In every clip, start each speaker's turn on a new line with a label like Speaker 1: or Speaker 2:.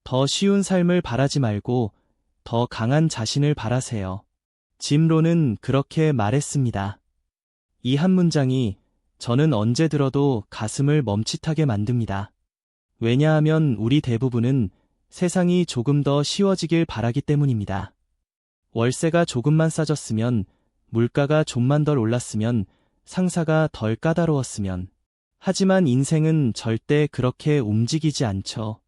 Speaker 1: 더 쉬운 삶을 바라지 말고 더 강한 자신을 바라세요. 짐 론은 그렇게 말했습니다. 이 한 문장이 저는 언제 들어도 가슴을 멈칫하게 만듭니다. 왜냐하면 우리 대부분은 세상이 조금 더 쉬워지길 바라기 때문입니다. 월세가 조금만 싸졌으면, 물가가 좀만 덜 올랐으면, 상사가 덜 까다로웠으면. 하지만 인생은 절대 그렇게 움직이지 않죠.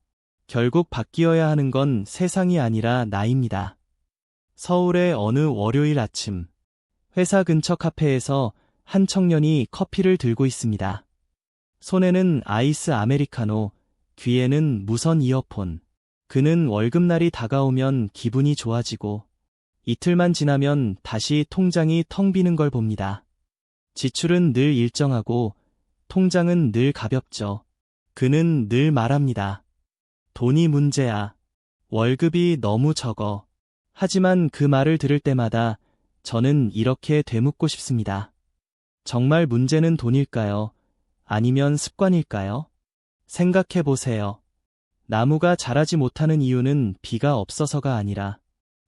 Speaker 1: 결국 바뀌어야 하는 건 세상이 아니라 나입니다. 서울의 어느 월요일 아침, 회사 근처 카페에서 한 청년이 커피를 들고 있습니다. 손에는 아이스 아메리카노, 귀에는 무선 이어폰. 그는 월급날이 다가오면 기분이 좋아지고 이틀만 지나면 다시 통장이 텅 비는 걸 봅니다. 지출은 늘 일정하고 통장은 늘 가볍죠. 그는 늘 말합니다. 돈이 문제야. 월급이 너무 적어. 하지만 그 말을 들을 때마다 저는 이렇게 되묻고 싶습니다. 정말 문제는 돈일까요? 아니면 습관일까요? 생각해 보세요. 나무가 자라지 못하는 이유는 비가 없어서가 아니라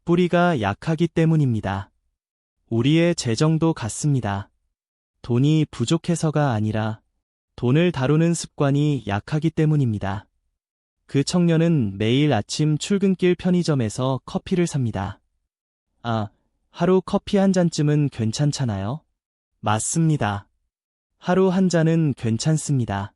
Speaker 1: 뿌리가 약하기 때문입니다. 우리의 재정도 같습니다. 돈이 부족해서가 아니라 돈을 다루는 습관이 약하기 때문입니다. 그 청년은 매일 아침 출근길 편의점에서 커피를 삽니다. 아, 하루 커피 한 잔쯤은 괜찮잖아요? 맞습니다. 하루 한 잔은 괜찮습니다.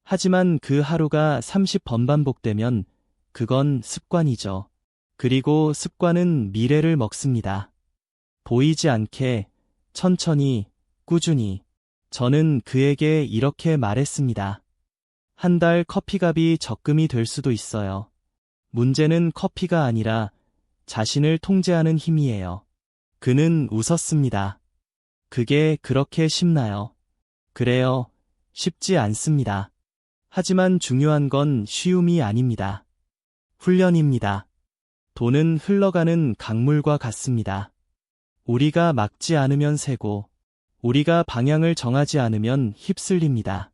Speaker 1: 하지만 그 하루가 30번 반복되면 그건 습관이죠. 그리고 습관은 미래를 먹습니다. 보이지 않게, 천천히, 꾸준히. 저는 그에게 이렇게 말했습니다. 한 달 커피값이 적금이 될 수도 있어요. 문제는 커피가 아니라 자신을 통제하는 힘이에요. 그는 웃었습니다. 그게 그렇게 쉽나요? 그래요. 쉽지 않습니다. 하지만 중요한 건 쉬움이 아닙니다. 훈련입니다. 돈은 흘러가는 강물과 같습니다. 우리가 막지 않으면 새고, 우리가 방향을 정하지 않으면 휩쓸립니다.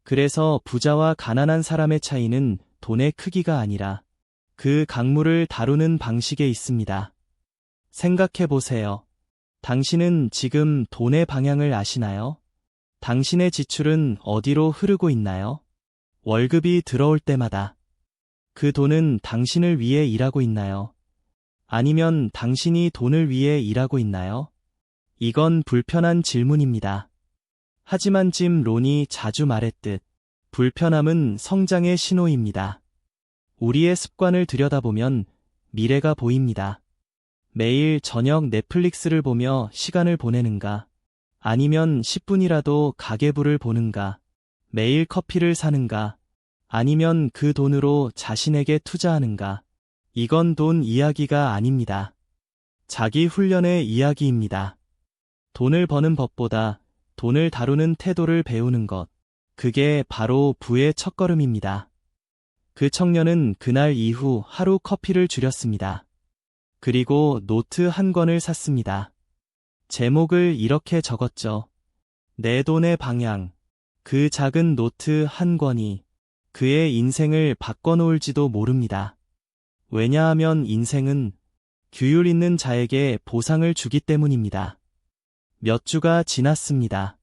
Speaker 1: 그래서 부자와 가난한 사람의 차이는 돈의 크기가 아니라 그 강물을 다루는 방식에 있습니다. 생각해 보세요. 당신은 지금 돈의 방향을 아시나요? 당신의 지출은 어디로 흐르고 있나요? 월급이 들어올 때마다 그 돈은 당신을 위해 일하고 있나요? 아니면 당신이 돈을 위해 일하고 있나요? 이건 불편한 질문입니다. 하지만 짐 론이 자주 말했듯 불편함은 성장의 신호입니다. 우리의 습관을 들여다보면 미래가 보입니다. 매일 저녁 넷플릭스를 보며 시간을 보내는가? 아니면 10분이라도 가계부를 보는가? 매일 커피를 사는가? 아니면 그 돈으로 자신에게 투자하는가? 이건 돈 이야기가 아닙니다. 자기 훈련의 이야기입니다. 돈을 버는 법보다 돈을 다루는 태도를 배우는 것. 그게 바로 부의 첫걸음입니다. 그 청년은 그날 이후 하루 커피를 줄였습니다. 그리고 노트 한 권을 샀습니다. 제목을 이렇게 적었죠. 내 돈의 방향. 그 작은 노트 한 권이 그의 인생을 바꿔놓을지도 모릅니다. 왜냐하면 인생은 규율 있는 자에게 보상을 주기 때문입니다. 몇 주가 지났습니다.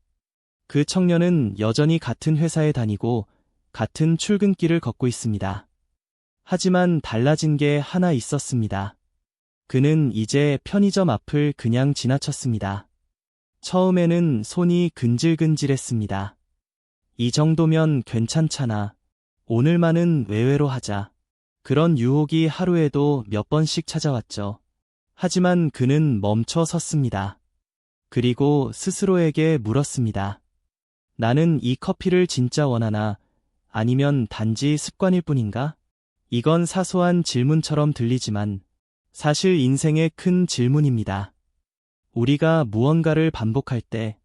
Speaker 1: 그 청년은 여전히 같은 회사에 다니고 같은 출근길을 걷고 있습니다. 하지만 달라진 게 하나 있었습니다. 그는 이제 편의점 앞을 그냥 지나쳤습니다. 처음에는 손이 근질근질했습니다. 이 정도면 괜찮잖아. 오늘만은 외회로 하자. 그런 유혹이 하루에도 몇 번씩 찾아왔죠. 하지만 그는 멈춰 섰습니다. 그리고 스스로에게 물었습니다. 나는 이 커피를 진짜 원하나? 아니면 단지 습관일 뿐인가? 이건 사소한 질문처럼 들리지만 사실 인생의 큰 질문입니다. 우리가 무언가를 반복할 때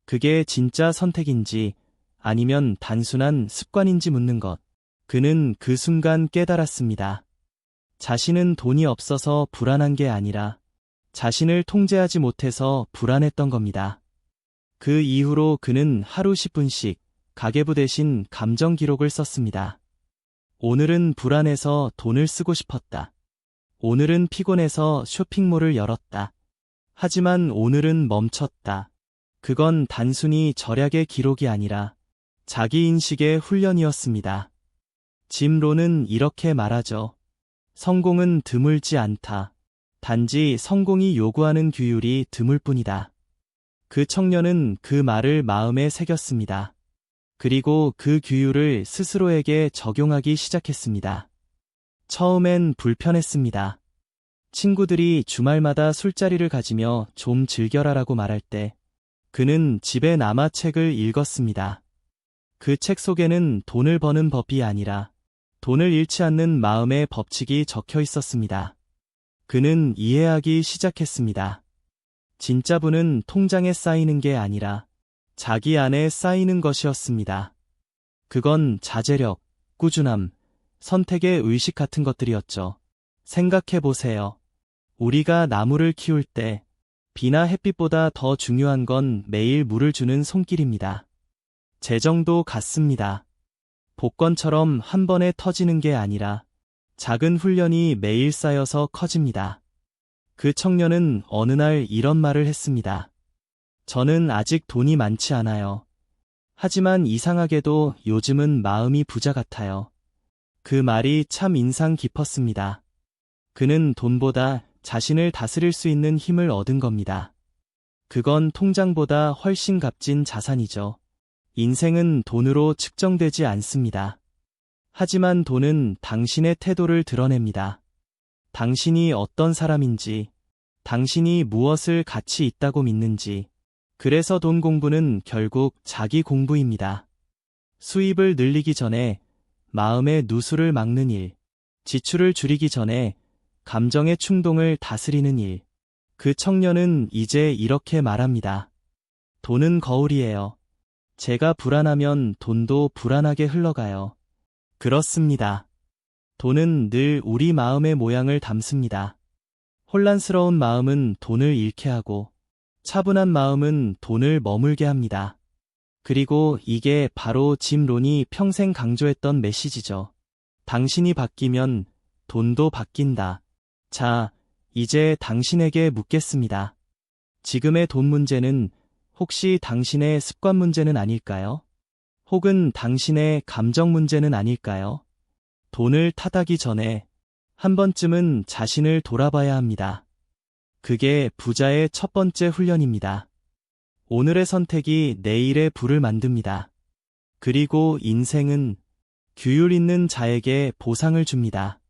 Speaker 1: 그게 진짜 선택인지 아니면 단순한 습관인지 묻는 것. 그는 그 순간 깨달았습니다. 자신은 돈이 없어서 불안한 게 아니라 자신을 통제하지 못해서 불안했던 겁니다. 그 이후로 그는 하루 10분씩 가계부 대신 감정 기록을 썼습니다. 오늘은 불안해서 돈을 쓰고 싶었다. 오늘은 피곤해서 쇼핑몰을 열었다. 하지만 오늘은 멈췄다. 그건 단순히 절약의 기록이 아니라 자기인식의 훈련이었습니다. 짐 론은 이렇게 말하죠. 성공은 드물지 않다. 단지 성공이 요구하는 규율이 드물 뿐이다. 그 청년은 그 말을 마음에 새겼습니다. 그리고 그 규율을 스스로에게 적용하기 시작했습니다. 처음엔 불편했습니다. 친구들이 주말마다 술자리를 가지며 좀 즐겨라라고 말할 때 그는 집에 남아 책을 읽었습니다. 그 책 속에는 돈을 버는 법이 아니라 돈을 잃지 않는 마음의 법칙이 적혀 있었습니다. 그는 이해하기 시작했습니다. 진짜 부는 통장에 쌓이는 게 아니라 자기 안에 쌓이는 것이었습니다. 그건 자제력, 꾸준함, 선택의 의식 같은 것들이었죠. 생각해 보세요. 우리가 나무를 키울 때 비나 햇빛보다 더 중요한 건 매일 물을 주는 손길입니다. 재정도 같습니다. 복권처럼 한 번에 터지는 게 아니라 작은 훈련이 매일 쌓여서 커집니다. 그 청년은 어느 날 이런 말을 했습니다. 저는 아직 돈이 많지 않아요. 하지만 이상하게도 요즘은 마음이 부자 같아요. 그 말이 참 인상 깊었습니다. 그는 돈보다 자신을 다스릴 수 있는 힘을 얻은 겁니다. 그건 통장보다 훨씬 값진 자산이죠. 인생은 돈으로 측정되지 않습니다. 하지만 돈은 당신의 태도를 드러냅니다. 당신이 어떤 사람인지, 당신이 무엇을 가치 있다고 믿는지. 그래서 돈 공부는 결국 자기 공부입니다. 수입을 늘리기 전에 마음의 누수를 막는 일, 지출을 줄이기 전에 감정의 충동을 다스리는 일. 그 청년은 이제 이렇게 말합니다. 돈은 거울이에요. 제가 불안하면 돈도 불안하게 흘러가요. 그렇습니다. 돈은 늘 우리 마음의 모양을 담습니다. 혼란스러운 마음은 돈을 잃게 하고 차분한 마음은 돈을 머물게 합니다. 그리고 이게 바로 짐 론이 평생 강조했던 메시지죠. 당신이 바뀌면 돈도 바뀐다. 자, 이제 당신에게 묻겠습니다. 지금의 돈 문제는 혹시 당신의 습관 문제는 아닐까요? 혹은 당신의 감정 문제는 아닐까요? 돈을 탓하기 전에 한 번쯤은 자신을 돌아봐야 합니다. 그게 부자의 첫 번째 훈련입니다. 오늘의 선택이 내일의 부를 만듭니다. 그리고 인생은 규율 있는 자에게 보상을 줍니다.